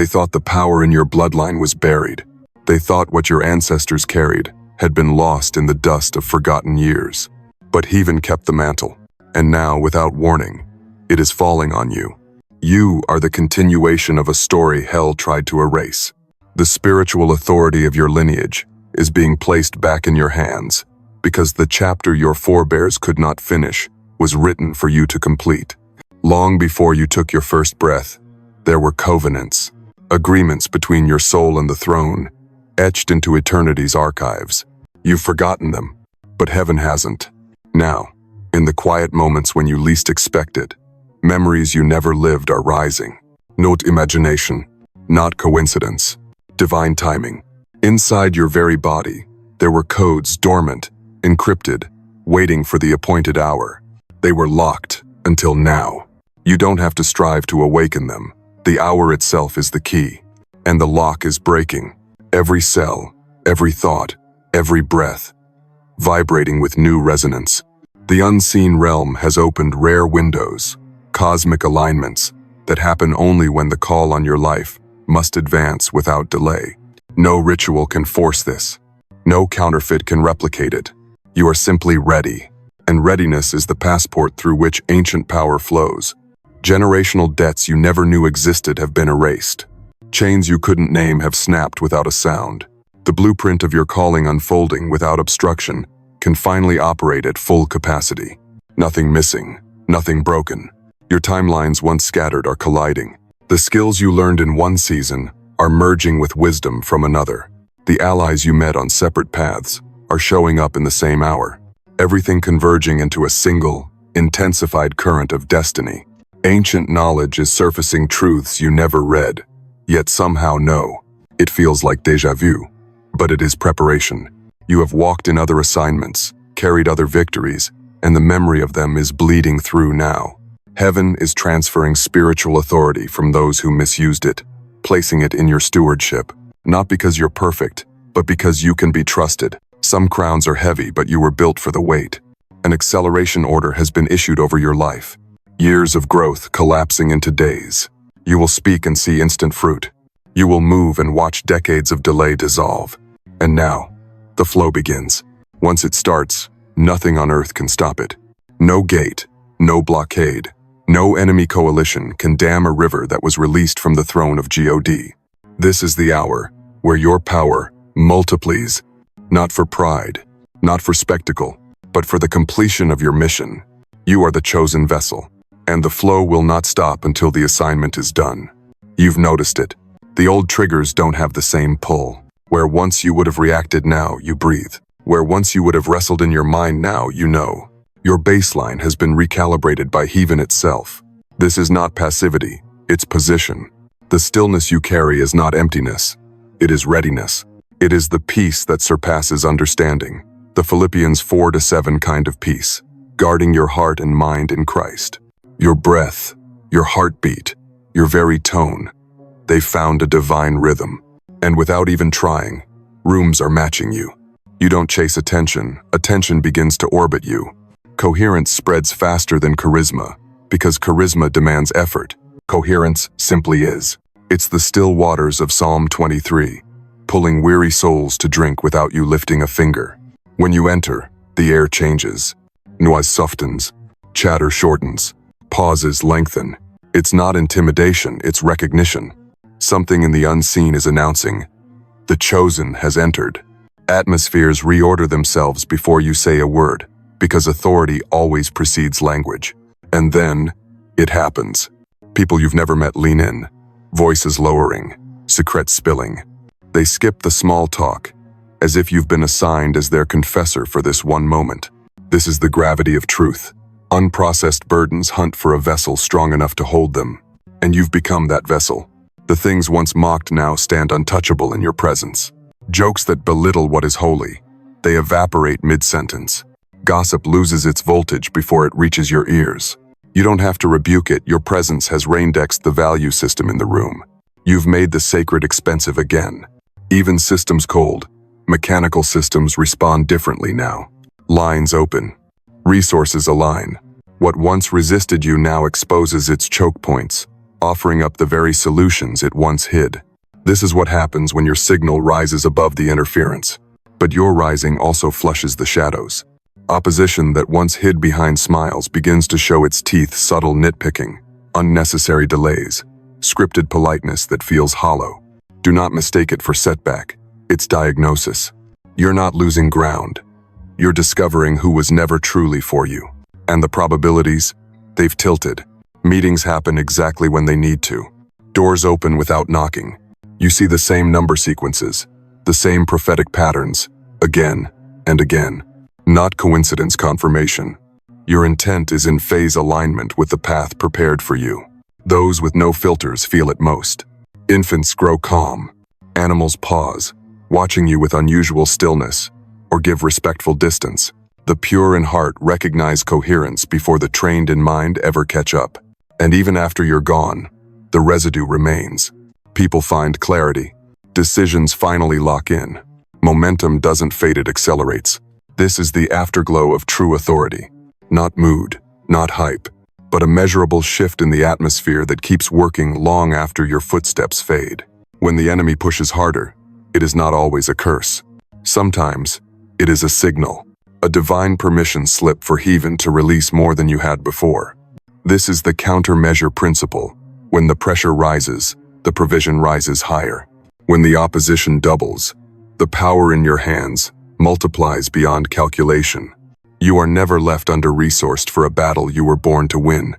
They thought the power in your bloodline was buried. They thought what your ancestors carried had been lost in the dust of forgotten years. But Heaven kept the mantle, and now, without warning, it is falling on you. You are the continuation of a story hell tried to erase. The spiritual authority of your lineage is being placed back in your hands because the chapter your forebears could not finish was written for you to complete. Long before you took your first breath, there were covenants, agreements between your soul and the throne, etched into eternity's archives. You've forgotten them, but heaven hasn't. Now, in the quiet moments when you least expect it, memories you never lived are rising. Not imagination, not coincidence, divine timing. Inside your very body, there were codes dormant, encrypted, waiting for the appointed hour. They were locked until now. You don't have to strive to awaken them. The hour itself is the key, and the lock is breaking. Every cell, every thought, every breath, vibrating with new resonance. The unseen realm has opened rare windows, cosmic alignments that happen only when the call on your life must advance without delay. No ritual can force this. No counterfeit can replicate it. You are simply ready, and readiness is the passport through which ancient power flows. Generational debts you never knew existed have been erased. Chains you couldn't name have snapped without a sound. The blueprint of your calling unfolding without obstruction can finally operate at full capacity. Nothing missing, nothing broken. Your timelines once scattered are colliding. The skills you learned in one season are merging with wisdom from another. The allies you met on separate paths are showing up in the same hour. Everything converging into a single, intensified current of destiny. Ancient knowledge is surfacing truths you never read, yet somehow know. It feels like déjà vu, but it is preparation. You have walked in other assignments, carried other victories, and the memory of them is bleeding through now. Heaven is transferring spiritual authority from those who misused it, placing it in your stewardship, not because you're perfect, but because you can be trusted. Some crowns are heavy, but you were built for the weight. An acceleration order has been issued over your life. Years of growth collapsing into days. You will speak and see instant fruit. You will move and watch decades of delay dissolve. And now, the flow begins. Once it starts, nothing on earth can stop it. No gate, no blockade, no enemy coalition can dam a river that was released from the throne of God. This is the hour where your power multiplies, not for pride, not for spectacle, but for the completion of your mission. You are the chosen vessel, and the flow will not stop until the assignment is done. You've noticed it. The old triggers don't have the same pull. Where once you would have reacted, now you breathe. Where once you would have wrestled in your mind, now you know. Your baseline has been recalibrated by Heaven itself. This is not passivity, it's position. The stillness you carry is not emptiness, it is readiness. It is the peace that surpasses understanding, the Philippians 4-7 kind of peace, guarding your heart and mind in Christ. Your breath, your heartbeat, your very tone, they've found a divine rhythm. And without even trying, rooms are matching you. You don't chase attention, attention begins to orbit you. Coherence spreads faster than charisma, because charisma demands effort. Coherence simply is. It's the still waters of Psalm 23, pulling weary souls to drink without you lifting a finger. When you enter, the air changes. Noise softens, chatter shortens, pauses lengthen. It's not intimidation, it's recognition. Something in the unseen is announcing, the chosen has entered. Atmospheres reorder themselves before you say a word, because authority always precedes language. And then, it happens. People you've never met lean in, voices lowering, secrets spilling. They skip the small talk, as if you've been assigned as their confessor for this one moment. This is the gravity of truth. Unprocessed burdens hunt for a vessel strong enough to hold them, and you've become that vessel. The things once mocked now stand untouchable in your presence. Jokes that belittle what is holy, they evaporate mid-sentence. Gossip loses its voltage before it reaches your ears. You don't have to rebuke it, your presence has rain-indexed the value system in the room. You've made the sacred expensive again. Even systems cold, mechanical systems respond differently now. Lines open, resources align. What once resisted you now exposes its choke points. offering up the very solutions it once hid. This is what happens when your signal rises above the interference. But your rising also flushes the shadows. Opposition that once hid behind smiles begins to show its teeth, subtle nitpicking, unnecessary delays, scripted politeness that feels hollow. Do not mistake it for setback. It's diagnosis. You're not losing ground. You're discovering who was never truly for you. And the probabilities? They've tilted. Meetings happen exactly when they need to. Doors open without knocking. You see the same number sequences, the same prophetic patterns, again and again. Not coincidence, confirmation. Your intent is in phase alignment with the path prepared for you. Those with no filters feel it most. Infants grow calm. Animals pause, watching you with unusual stillness, or give respectful distance. The pure in heart recognize coherence before the trained in mind ever catch up. And even after you're gone, the residue remains. People find clarity. Decisions finally lock in. Momentum doesn't fade, it accelerates. This is the afterglow of true authority. Not mood, not hype, but a measurable shift in the atmosphere that keeps working long after your footsteps fade. When the enemy pushes harder, it is not always a curse. Sometimes, it is a signal, a divine permission slip for heaven to release more than you had before. This is the countermeasure principle. When the pressure rises, the provision rises higher. When the opposition doubles, the power in your hands multiplies beyond calculation. You are never left under-resourced for a battle you were born to win.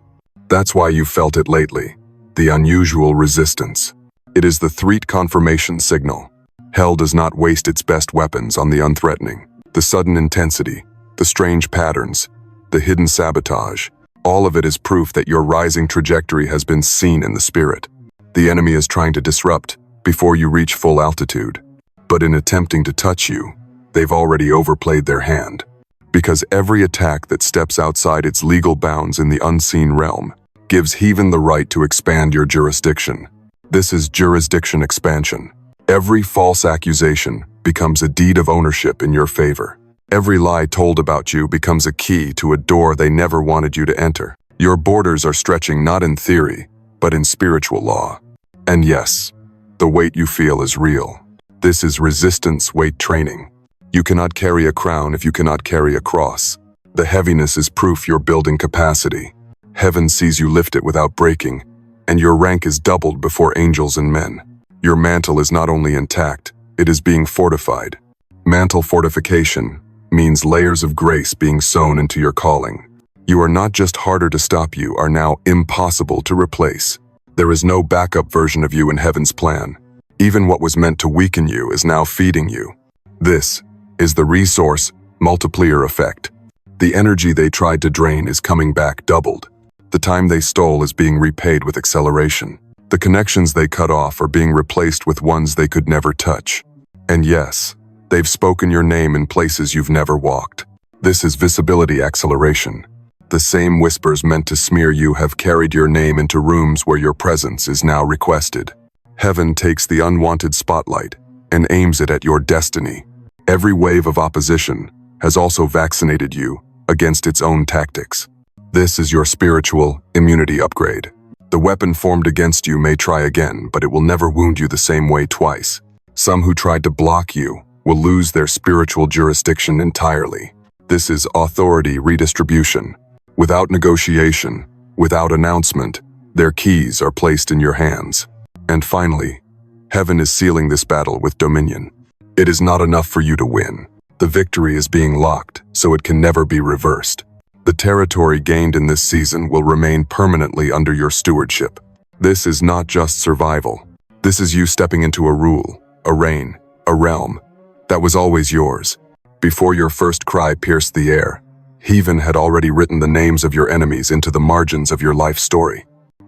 That's why you felt it lately, the unusual resistance. It is the threat confirmation signal. Hell does not waste its best weapons on the unthreatening. The sudden intensity, the strange patterns, the hidden sabotage, all of it is proof that your rising trajectory has been seen in the spirit. The enemy is trying to disrupt before you reach full altitude. But in attempting to touch you, they've already overplayed their hand. Because every attack that steps outside its legal bounds in the unseen realm gives heaven the right to expand your jurisdiction. This is jurisdiction expansion. Every false accusation becomes a deed of ownership in your favor. Every lie told about you becomes a key to a door they never wanted you to enter. Your borders are stretching not in theory, but in spiritual law. And yes, the weight you feel is real. This is resistance weight training. You cannot carry a crown if you cannot carry a cross. The heaviness is proof you're building capacity. Heaven sees you lift it without breaking, and your rank is doubled before angels and men. Your mantle is not only intact, it is being fortified. Mantle fortification means layers of grace being sewn into your calling. You are not just harder to stop, you are now impossible to replace. There is no backup version of you in heaven's plan. Even what was meant to weaken you is now feeding you. This is the resource multiplier effect. The energy they tried to drain is coming back doubled. The time they stole is being repaid with acceleration. The connections they cut off are being replaced with ones they could never touch. And yes, they've spoken your name in places you've never walked. This is visibility acceleration. The same whispers meant to smear you have carried your name into rooms where your presence is now requested. Heaven takes the unwanted spotlight and aims it at your destiny. Every wave of opposition has also vaccinated you against its own tactics. This is your spiritual immunity upgrade. The weapon formed against you may try again, but it will never wound you the same way twice. Some who tried to block you will lose their spiritual jurisdiction entirely. This is authority redistribution. Without negotiation, without announcement, their keys are placed in your hands. And finally, heaven is sealing this battle with dominion. It is not enough for you to win. The victory is being locked, so it can never be reversed. The territory gained in this season will remain permanently under your stewardship. This is not just survival. This is you stepping into a rule, a reign, a realm that was always yours. Before your first cry pierced the air, heaven had already written the names of your enemies into the margins of your life story.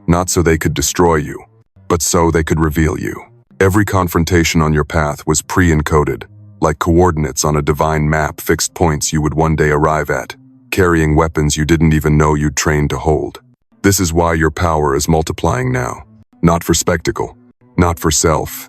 Not so they could destroy you, but so they could reveal you. Every confrontation on your path was pre-encoded, like coordinates on a divine map, fixed points you would one day arrive at, carrying weapons you didn't even know you'd trained to hold. This is why your power is multiplying now. Not for spectacle, not for self,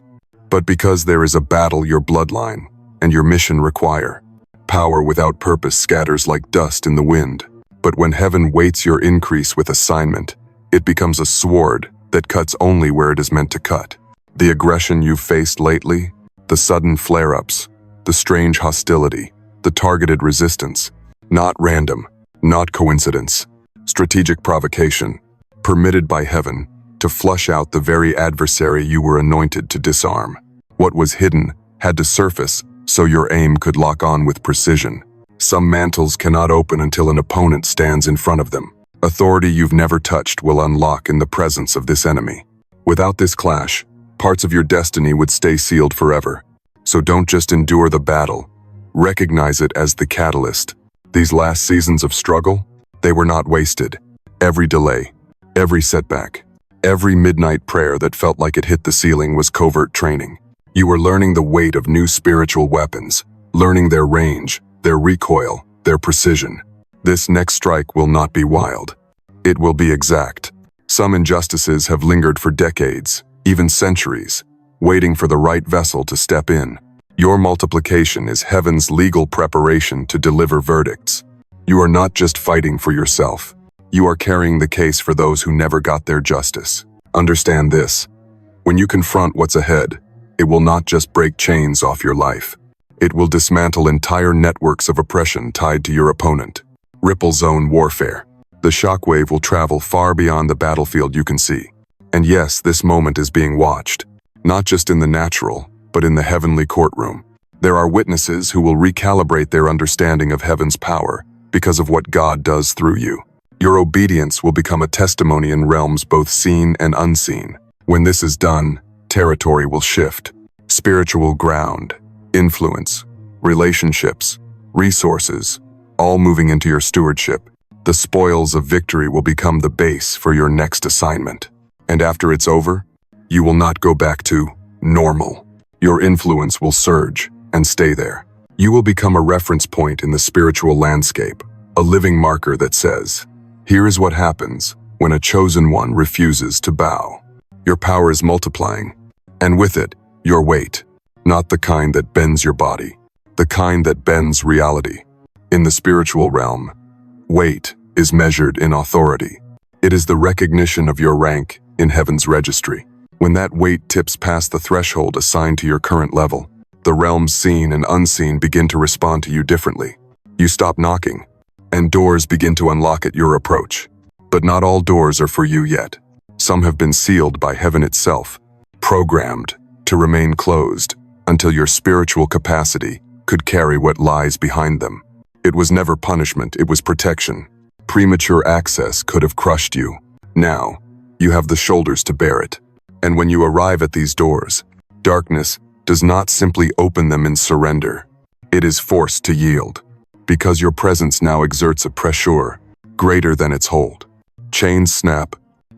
but because there is a battle your bloodline and your mission require. Power without purpose scatters like dust in the wind. But when heaven weights your increase with assignment, it becomes a sword that cuts only where it is meant to cut. The aggression you've faced lately, the sudden flare-ups, the strange hostility, the targeted resistance, not random, not coincidence, strategic provocation, permitted by heaven to flush out the very adversary you were anointed to disarm. What was hidden had to surface so your aim could lock on with precision. Some mantles cannot open until an opponent stands in front of them. Authority you've never touched will unlock in the presence of this enemy. Without this clash, parts of your destiny would stay sealed forever. So don't just endure the battle. Recognize it as the catalyst. These last seasons of struggle, they were not wasted. Every delay, every setback, every midnight prayer that felt like it hit the ceiling was covert training. You were learning the weight of new spiritual weapons, learning their range, their recoil, their precision. This next strike will not be wild. It will be exact. Some injustices have lingered for decades, even centuries, waiting for the right vessel to step in. Your multiplication is heaven's legal preparation to deliver verdicts. You are not just fighting for yourself. You are carrying the case for those who never got their justice. Understand this. When you confront what's ahead, it will not just break chains off your life. It will dismantle entire networks of oppression tied to your opponent. Ripple zone warfare. The shockwave will travel far beyond the battlefield you can see. And yes, this moment is being watched, not just in the natural, but in the heavenly courtroom. There are witnesses who will recalibrate their understanding of heaven's power because of what God does through you. Your obedience will become a testimony in realms both seen and unseen. When this is done, territory will shift. Spiritual ground, influence, relationships, resources, all moving into your stewardship. The spoils of victory will become the base for your next assignment. And after it's over, you will not go back to normal. Your influence will surge and stay there. You will become a reference point in the spiritual landscape, a living marker that says, here is what happens when a chosen one refuses to bow. Your power is multiplying, and with it, your weight, not the kind that bends your body, the kind that bends reality. In the spiritual realm, weight is measured in authority. It is the recognition of your rank in heaven's registry. When that weight tips past the threshold assigned to your current level, the realms seen and unseen begin to respond to you differently. You stop knocking, and doors begin to unlock at your approach. But not all doors are for you yet. Some have been sealed by heaven itself, programmed to remain closed until your spiritual capacity could carry what lies behind them. It was never punishment, it was protection. Premature access could have crushed you. Now, you have the shoulders to bear it. And when you arrive at these doors, darkness does not simply open them in surrender. It is forced to yield, because your presence now exerts a pressure greater than its hold. Chains snap,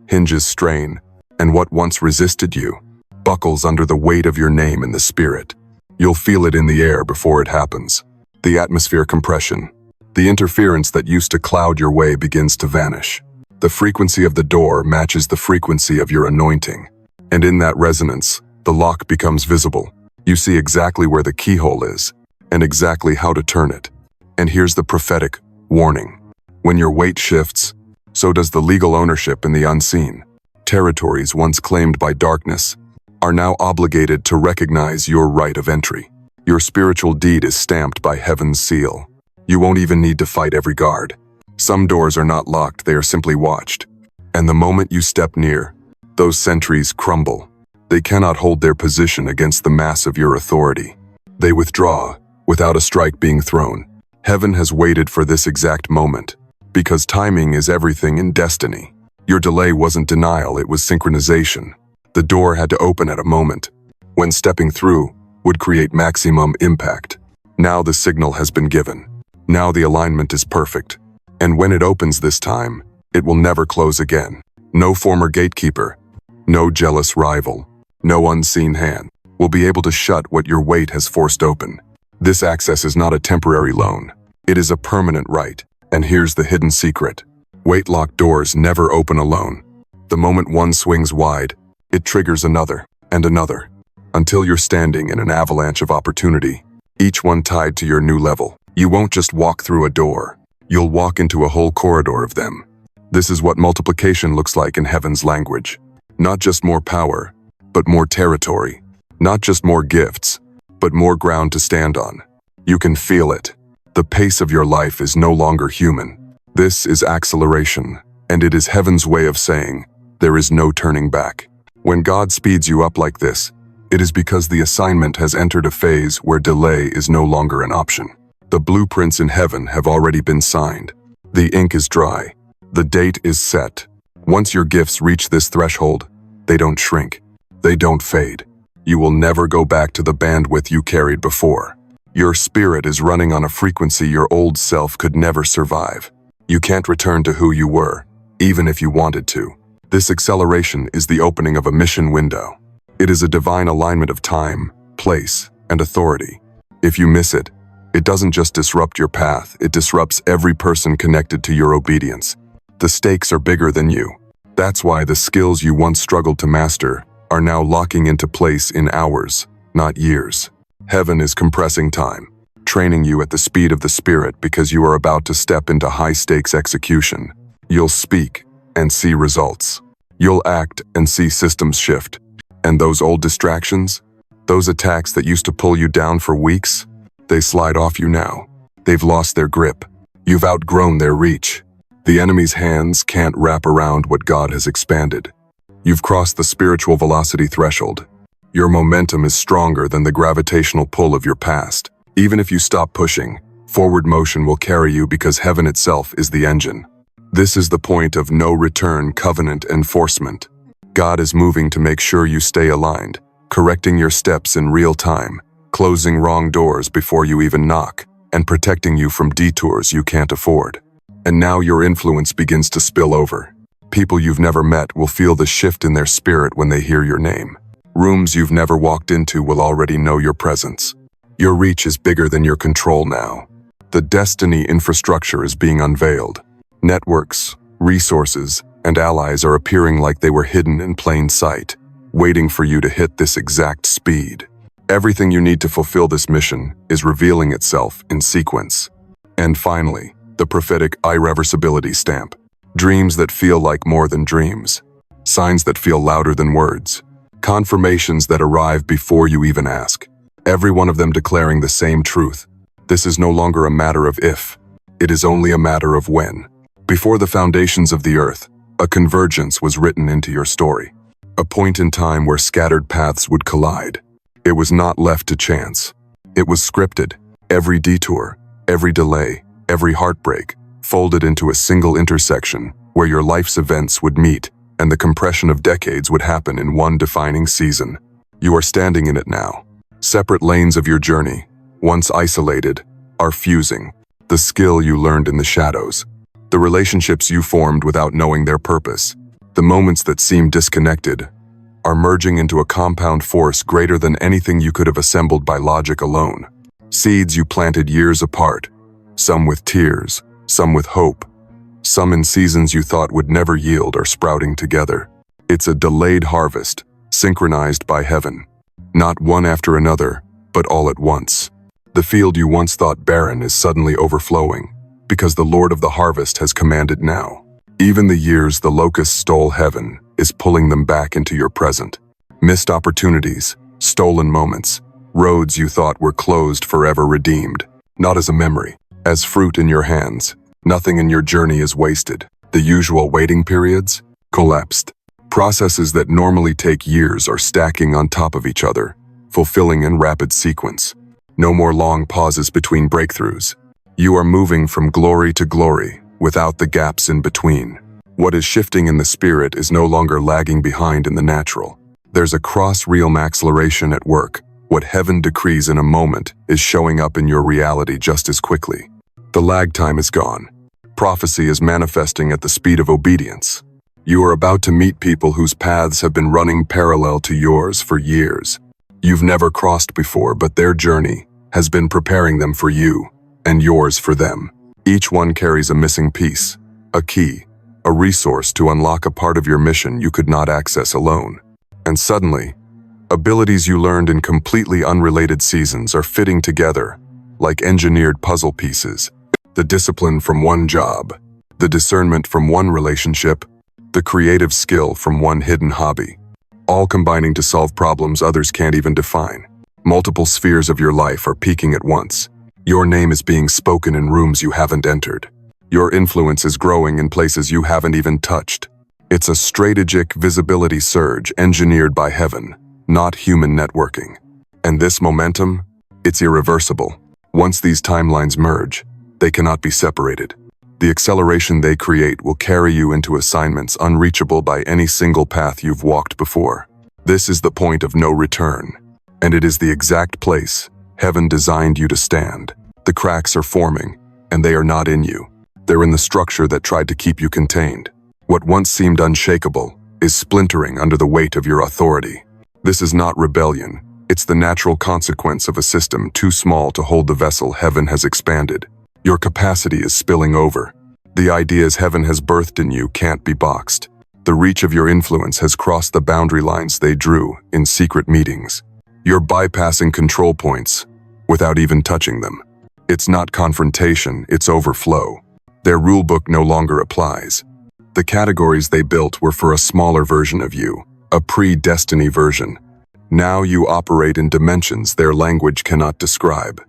hinges strain, and what once resisted you buckles under the weight of your name in the spirit. You'll feel it in the air before it happens. The atmosphere compression, the interference that used to cloud your way begins to vanish. The frequency of the door matches the frequency of your anointing. And in that resonance, the lock becomes visible. You see exactly where the keyhole is, and exactly how to turn it. And here's the prophetic warning. When your weight shifts, so does the legal ownership in the unseen. Territories once claimed by darkness are now obligated to recognize your right of entry. Your spiritual deed is stamped by heaven's seal. You won't even need to fight every guard. Some doors are not locked, they are simply watched. And the moment you step near, those sentries crumble. They cannot hold their position against the mass of your authority. They withdraw, without a strike being thrown. Heaven has waited for this exact moment, because timing is everything in destiny. Your delay wasn't denial, it was synchronization. The door had to open at a moment, when stepping through would create maximum impact. Now the signal has been given. Now the alignment is perfect. And when it opens this time, it will never close again. No former gatekeeper, no jealous rival, no unseen hand will be able to shut what your weight has forced open. This access is not a temporary loan. It is a permanent right. And here's the hidden secret. Weight-locked doors never open alone. The moment one swings wide, it triggers another and another, until you're standing in an avalanche of opportunity, each one tied to your new level. You won't just walk through a door. You'll walk into a whole corridor of them. This is what multiplication looks like in heaven's language. Not just more power, but more territory. Not just more gifts, but more ground to stand on. You can feel it. The pace of your life is no longer human. This is acceleration, and it is heaven's way of saying, there is no turning back. When God speeds you up like this, it is because the assignment has entered a phase where delay is no longer an option. The blueprints in heaven have already been signed. The ink is dry. The date is set. Once your gifts reach this threshold, they don't shrink. They don't fade. You will never go back to the bandwidth you carried before. Your spirit is running on a frequency your old self could never survive. You can't return to who you were, even if you wanted to. This acceleration is the opening of a mission window. It is a divine alignment of time, place, and authority. If you miss it, it doesn't just disrupt your path, it disrupts every person connected to your obedience. The stakes are bigger than you. That's why the skills you once struggled to master are now locking into place in hours, not years. Heaven is compressing time, training you at the speed of the Spirit because you are about to step into high-stakes execution. You'll speak and see results. You'll act and see systems shift. And those old distractions, those attacks that used to pull you down for weeks, they slide off you now. They've lost their grip. You've outgrown their reach. The enemy's hands can't wrap around what God has expanded. You've crossed the spiritual velocity threshold. Your momentum is stronger than the gravitational pull of your past. Even if you stop pushing, forward motion will carry you because heaven itself is the engine. This is the point of no return covenant enforcement. God is moving to make sure you stay aligned, correcting your steps in real time, closing wrong doors before you even knock, and protecting you from detours you can't afford. And now your influence begins to spill over. People you've never met will feel the shift in their spirit when they hear your name. Rooms you've never walked into will already know your presence. Your reach is bigger than your control now. The destiny infrastructure is being unveiled. Networks, resources, and allies are appearing like they were hidden in plain sight, waiting for you to hit this exact speed. Everything you need to fulfill this mission is revealing itself in sequence. And finally, the prophetic irreversibility stamp. Dreams that feel like more than dreams. Signs that feel louder than words. Confirmations that arrive before you even ask. Every one of them declaring the same truth. This is no longer a matter of if. It is only a matter of when. Before the foundations of the earth, a convergence was written into your story. A point in time where scattered paths would collide. It was not left to chance. It was scripted. Every detour, every delay, every heartbreak, folded into a single intersection where your life's events would meet and the compression of decades would happen in one defining season. You are standing in it now. Separate lanes of your journey, once isolated, are fusing. The skill you learned in the shadows. The relationships you formed without knowing their purpose. The moments that seemed disconnected are merging into a compound force greater than anything you could have assembled by logic alone. Seeds you planted years apart, some with tears, some with hope, some in seasons you thought would never yield are sprouting together. It's a delayed harvest, synchronized by heaven. Not one after another, but all at once. The field you once thought barren is suddenly overflowing, because the Lord of the harvest has commanded now. Even the years the locusts stole heaven is pulling them back into your present. Missed opportunities, stolen moments, roads you thought were closed forever redeemed. Not as a memory, as fruit in your hands. Nothing in your journey is wasted. The usual waiting periods collapsed. Processes that normally take years are stacking on top of each other, fulfilling in rapid sequence. No more long pauses between breakthroughs. You are moving from glory to glory, without the gaps in between. What is shifting in the spirit is no longer lagging behind in the natural. There's a cross-realm acceleration at work. What heaven decrees in a moment is showing up in your reality just as quickly. The lag time is gone. Prophecy is manifesting at the speed of obedience. You are about to meet people whose paths have been running parallel to yours for years. You've never crossed before, but their journey has been preparing them for you, and yours for them. Each one carries a missing piece, a key, a resource to unlock a part of your mission you could not access alone. And suddenly, abilities you learned in completely unrelated seasons are fitting together, like engineered puzzle pieces. The discipline from one job, the discernment from one relationship, the creative skill from one hidden hobby, all combining to solve problems others can't even define. Multiple spheres of your life are peaking at once. Your name is being spoken in rooms you haven't entered. Your influence is growing in places you haven't even touched. It's a strategic visibility surge engineered by heaven, not human networking. And this momentum, it's irreversible. Once these timelines merge, they cannot be separated. The acceleration they create will carry you into assignments unreachable by any single path you've walked before. This is the point of no return, and it is the exact place heaven designed you to stand. The cracks are forming, and they are not in you. They're in the structure that tried to keep you contained. What once seemed unshakable is splintering under the weight of your authority. This is not rebellion. It's the natural consequence of a system too small to hold the vessel heaven has expanded. Your capacity is spilling over. The ideas heaven has birthed in you can't be boxed. The reach of your influence has crossed the boundary lines they drew in secret meetings. You're bypassing control points without even touching them. It's not confrontation, it's overflow. Their rulebook no longer applies. The categories they built were for a smaller version of you, a pre-destiny version. Now you operate in dimensions their language cannot describe.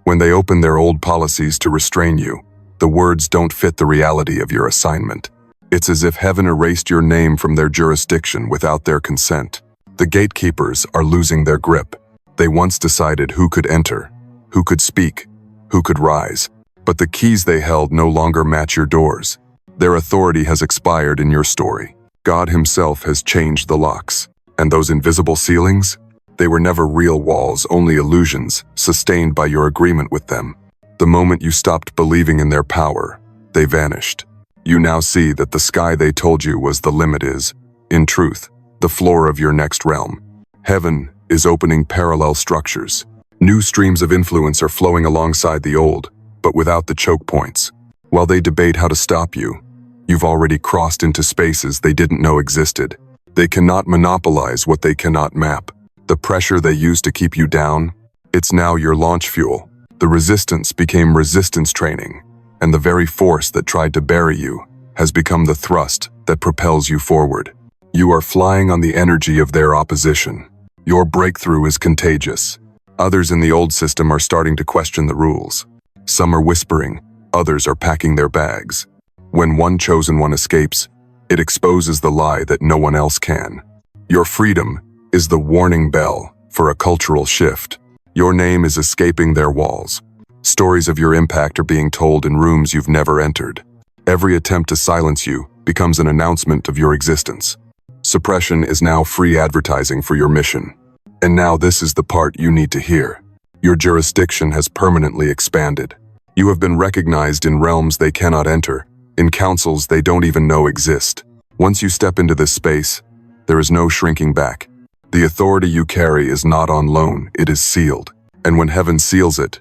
When they open their old policies to restrain you, the words don't fit the reality of your assignment. It's as if heaven erased your name from their jurisdiction without their consent. The gatekeepers are losing their grip. They once decided who could enter, who could speak, who could rise. But the keys they held no longer match your doors. Their authority has expired in your story. God himself has changed the locks. And those invisible ceilings? They were never real walls, only illusions, sustained by your agreement with them. The moment you stopped believing in their power, they vanished. You now see that the sky they told you was the limit is, in truth, the floor of your next realm. Heaven is opening parallel structures. New streams of influence are flowing alongside the old, but without the choke points. While they debate how to stop you, you've already crossed into spaces they didn't know existed. They cannot monopolize what they cannot map. The pressure they used to keep you down, it's now your launch fuel. The resistance became resistance training, and the very force that tried to bury you has become the thrust that propels you forward. You are flying on the energy of their opposition. Your breakthrough is contagious. Others in the old system are starting to question the rules. Some are whispering, others are packing their bags. When one chosen one escapes, it exposes the lie that no one else can. Your freedom is the warning bell for a cultural shift. Your name is escaping their walls. Stories of your impact are being told in rooms you've never entered. Every attempt to silence you becomes an announcement of your existence. Suppression is now free advertising for your mission. And now this is the part you need to hear. Your jurisdiction has permanently expanded. You have been recognized in realms they cannot enter, in councils they don't even know exist. Once you step into this space, there is no shrinking back. The authority you carry is not on loan, it is sealed. And when heaven seals it,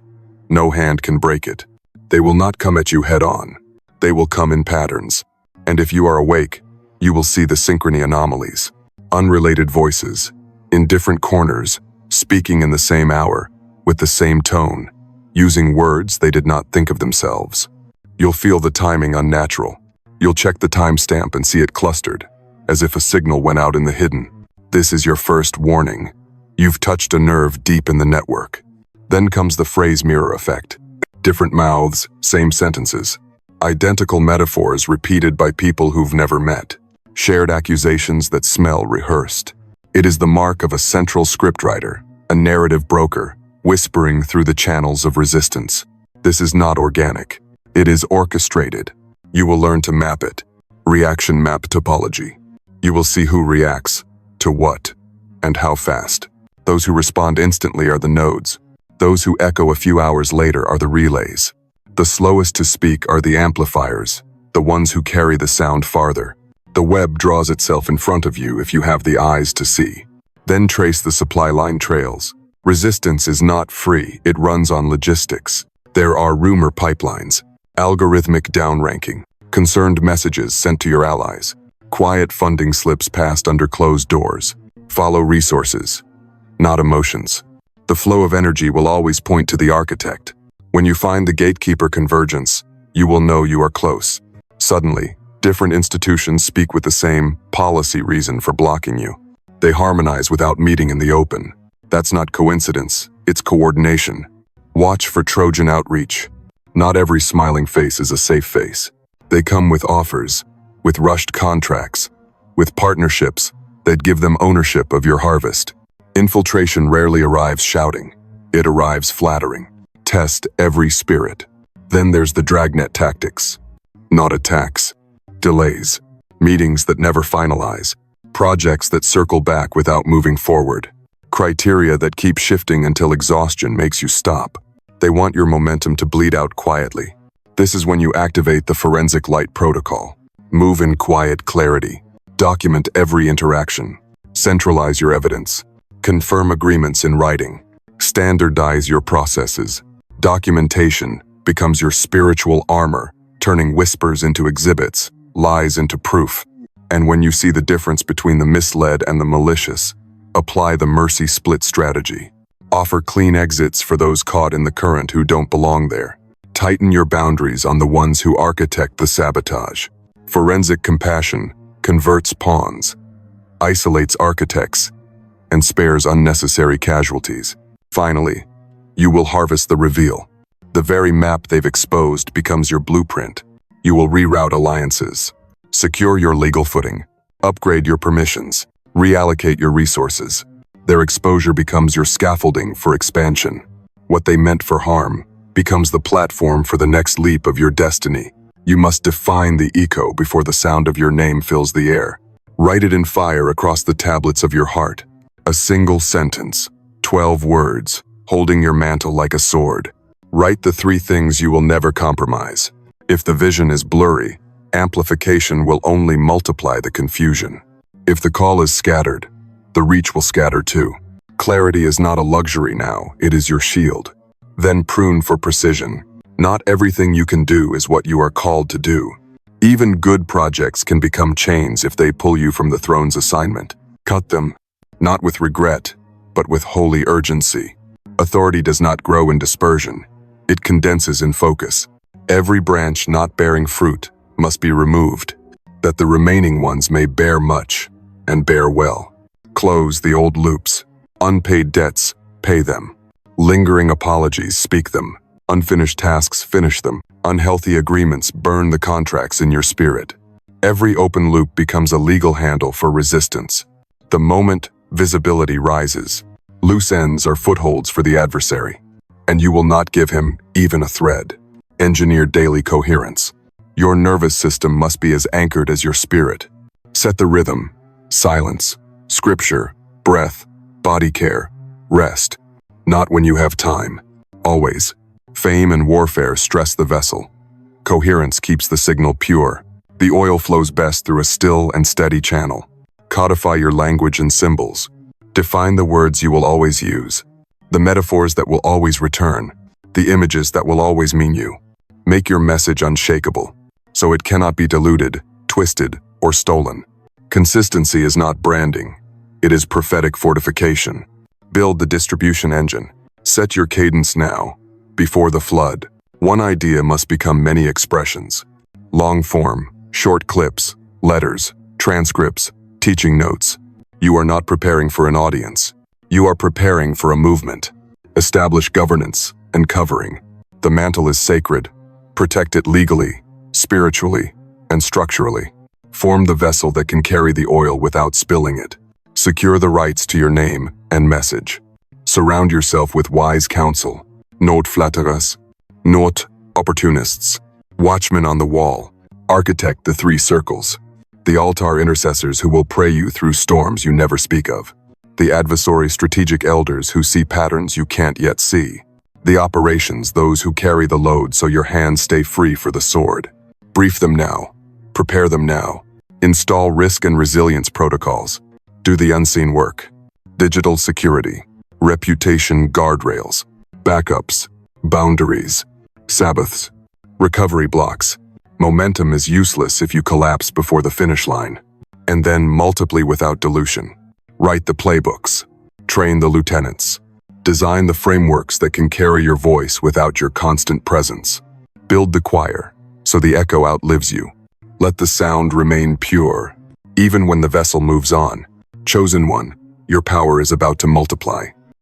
no hand can break it. They will not come at you head on. They will come in patterns. And if you are awake, you will see the synchrony anomalies. Unrelated voices, in different corners, speaking in the same hour, with the same tone, using words they did not think of themselves. You'll feel the timing unnatural. You'll check the timestamp and see it clustered, as if a signal went out in the hidden. This is your first warning. You've touched a nerve deep in the network. Then comes the phrase mirror effect. Different mouths, same sentences. Identical metaphors repeated by people who've never met. Shared accusations that smell rehearsed. It is the mark of a central scriptwriter, a narrative broker, whispering through the channels of resistance. This is not organic. It is orchestrated. You will learn to map it. Reaction map topology. You will see who reacts, to what, and how fast. Those who respond instantly are the nodes. Those who echo a few hours later are the relays. The slowest to speak are the amplifiers, the ones who carry the sound farther. The web draws itself in front of you if you have the eyes to see. Then trace the supply line trails. Resistance is not free, it runs on logistics. There are rumor pipelines, algorithmic downranking, concerned messages sent to your allies, quiet funding slips passed under closed doors. Follow resources, not emotions. The flow of energy will always point to the architect. When you find the gatekeeper convergence, you will know you are close. Suddenly, Different institutions speak with the same policy reason for blocking you. They harmonize without meeting in the open. That's not coincidence, it's coordination. Watch for Trojan outreach. Not every smiling face is a safe face. They come with offers, with rushed contracts, with partnerships that give them ownership of your harvest. Infiltration rarely arrives shouting. It arrives flattering. Test every spirit. Then there's the dragnet tactics. Not attacks. Delays. Meetings that never finalize. Projects that circle back without moving forward. Criteria that keep shifting until exhaustion makes you stop. They want your momentum to bleed out quietly. This is when you activate the forensic light protocol. Move in quiet clarity. Document every interaction. Centralize your evidence. Confirm agreements in writing. Standardize your processes. Documentation becomes your spiritual armor, turning whispers into exhibits, lies into proof. And when you see the difference between the misled and the malicious, apply the mercy split strategy. Offer clean exits for those caught in the current who don't belong there. Tighten your boundaries on the ones who architect the sabotage. Forensic compassion converts pawns, isolates architects, and spares unnecessary casualties. Finally, you will harvest the reveal. The very map they've exposed becomes your blueprint. You will reroute alliances, secure your legal footing, upgrade your permissions, reallocate your resources. Their exposure becomes your scaffolding for expansion. What they meant for harm becomes the platform for the next leap of your destiny. You must define the echo before the sound of your name fills the air. Write it in fire across the tablets of your heart. A single sentence, 12 words, holding your mantle like a sword. Write the 3 things you will never compromise. If the vision is blurry, amplification will only multiply the confusion. If the call is scattered, the reach will scatter too. Clarity is not a luxury now, it is your shield. Then prune for precision. Not everything you can do is what you are called to do. Even good projects can become chains if they pull you from the throne's assignment. Cut them, not with regret, but with holy urgency. Authority does not grow in dispersion. It condenses in focus. Every branch not bearing fruit must be removed, that the remaining ones may bear much, and bear well. Close the old loops. Unpaid debts, pay them. Lingering apologies, speak them. Unfinished tasks, finish them. Unhealthy agreements, burn the contracts in your spirit. Every open loop becomes a legal handle for resistance. The moment visibility rises, loose ends are footholds for the adversary. And you will not give him even a thread. Engineer daily coherence. Your nervous system must be as anchored as your spirit. Set the rhythm, silence, scripture, breath, body care, rest. Not when you have time. Always. Fame and warfare stress the vessel. Coherence keeps the signal pure. The oil flows best through a still and steady channel. Codify your language and symbols. Define the words you will always use. The metaphors that will always return. The images that will always mean you. Make your message unshakable, so it cannot be diluted, twisted, or stolen. Consistency is not branding. It is prophetic fortification. Build the distribution engine. Set your cadence now. Before the flood, one idea must become many expressions. Long form, short clips, letters, transcripts, teaching notes. You are not preparing for an audience. You are preparing for a movement. Establish governance and covering. The mantle is sacred. Protect it legally, spiritually, and structurally. Form the vessel that can carry the oil without spilling it. Secure the rights to your name and message. Surround yourself with wise counsel. Not flatterers, not opportunists. Watchmen on the wall. Architect the 3 circles. The altar intercessors who will pray you through storms you never speak of. The adversary strategic elders who see patterns you can't yet see. The operations, those who carry the load so your hands stay free for the sword. Brief them now. Prepare them now. Install risk and resilience protocols. Do the unseen work. Digital security. Reputation guardrails. Backups. Boundaries. Sabbaths. Recovery blocks. Momentum is useless if you collapse before the finish line. And then multiply without dilution. Write the playbooks. Train the lieutenants. Design the frameworks that can carry your voice without your constant presence. Build the choir, so the echo outlives you. Let the sound remain pure. Even when the vessel moves on, chosen one, your power is about to multiply.